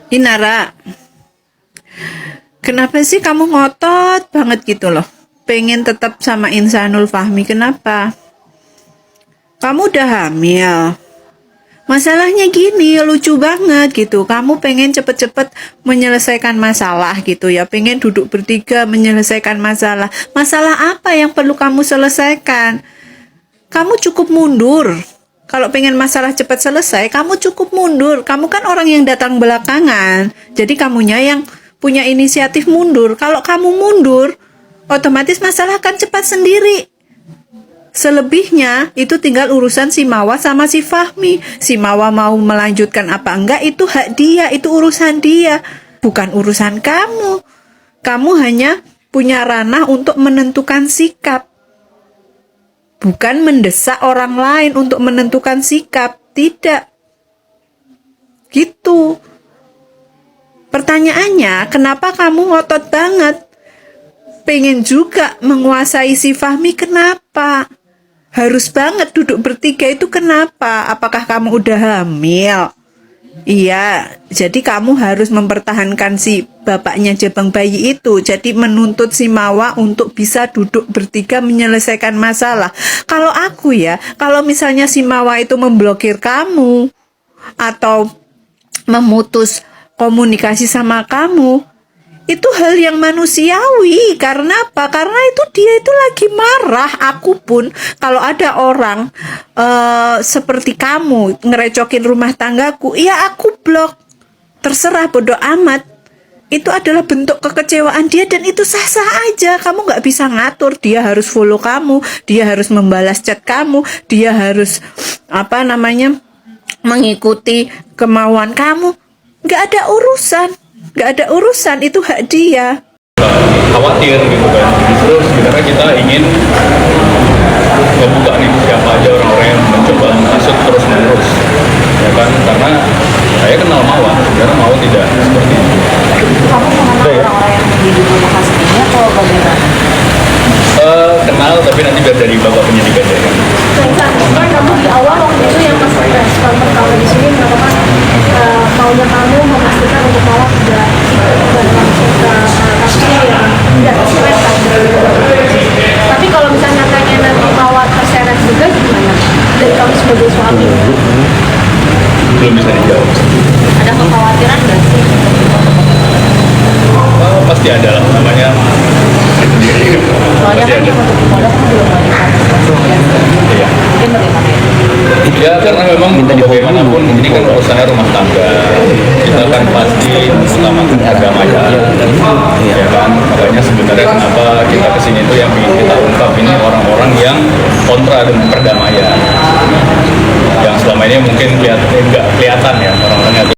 Inara, kenapa sih kamu ngotot banget gitu loh? Pengen tetap sama Insanul Fahmi, kenapa? Kamu udah hamil. Masalahnya gini, lucu banget gitu. Kamu pengen cepet-cepet menyelesaikan masalah gitu ya. Pengen duduk bertiga menyelesaikan masalah. Masalah apa yang perlu kamu selesaikan? Kamu cukup mundur. Kalau pengen masalah cepat selesai, kamu cukup mundur. Kamu kan orang yang datang belakangan. Jadi kamunya yang punya inisiatif mundur. Kalau kamu mundur, otomatis masalah akan cepat sendiri. Selebihnya itu tinggal urusan si Mawa sama si Fahmi. Si Mawa mau melanjutkan apa enggak itu hak dia, itu urusan dia, bukan urusan kamu. Kamu hanya punya ranah untuk menentukan sikap, bukan mendesak orang lain untuk menentukan sikap. Tidak. Gitu. Pertanyaannya, kenapa kamu ngotot banget? Pengen juga menguasai si Fahmi, kenapa? Harus banget duduk bertiga itu kenapa? Apakah kamu udah hamil? Iya, jadi kamu harus mempertahankan si bapaknya Jabang Bayi itu. Jadi menuntut si Mawa untuk bisa duduk bertiga menyelesaikan masalah. Kalau aku ya, kalau misalnya si Mawa itu memblokir kamu atau memutus komunikasi sama kamu, itu hal yang manusiawi. Karena apa? Karena itu dia itu lagi marah. Aku pun kalau ada orang seperti kamu ngerecokin rumah tanggaku, ya aku blok. Terserah, bodoh amat. Itu adalah bentuk kekecewaan dia dan itu sah-sah aja. Kamu gak bisa ngatur dia harus follow kamu, dia harus membalas chat kamu, dia harus mengikuti kemauan kamu. Gak ada urusan. Gak ada urusan, itu hak dia. Khawatir gitu kan. Terus sebenarnya kita ingin membuka nih siapa aja orang-orang yang mencoba menghasut terus menerus, ya kan? Karena saya kenal Mawa, sebenarnya Mawa tidak seperti itu. Kamu mengenal orang-orang yang diduga menghasut ini atau bagaimana? Kenal, tapi nanti biar dari bapak penyidik aja kan. Kan kamu di awal waktu itu yang pas respon pertama di sini mengatakan maunya kamu memastikan untuk Mawa tidak langsung ke kasusnya yang tidak terseret kan. Tapi kalau misalnya nyatanya nanti Mawa terseret juga gimana? Dari kamu sebagai suami Belum bisa dijawab. Ada kekhawatiran nggak sih? Pasti ada lah, namanya Soalnya pasti kan ada. yang untuk modal kan belum ada Iya. mungkin bagaimana ya? Ya karena memang bagaimanapun ini kan urusannya rumah tangga, kita kan pasti mengutamakan perdamaian, ya kan. Makanya sebenarnya kenapa kita kesini itu yang ingin kita ungkap ini orang-orang yang kontra dengan perdamaian, yang selama ini mungkin nggak kelihatan ya,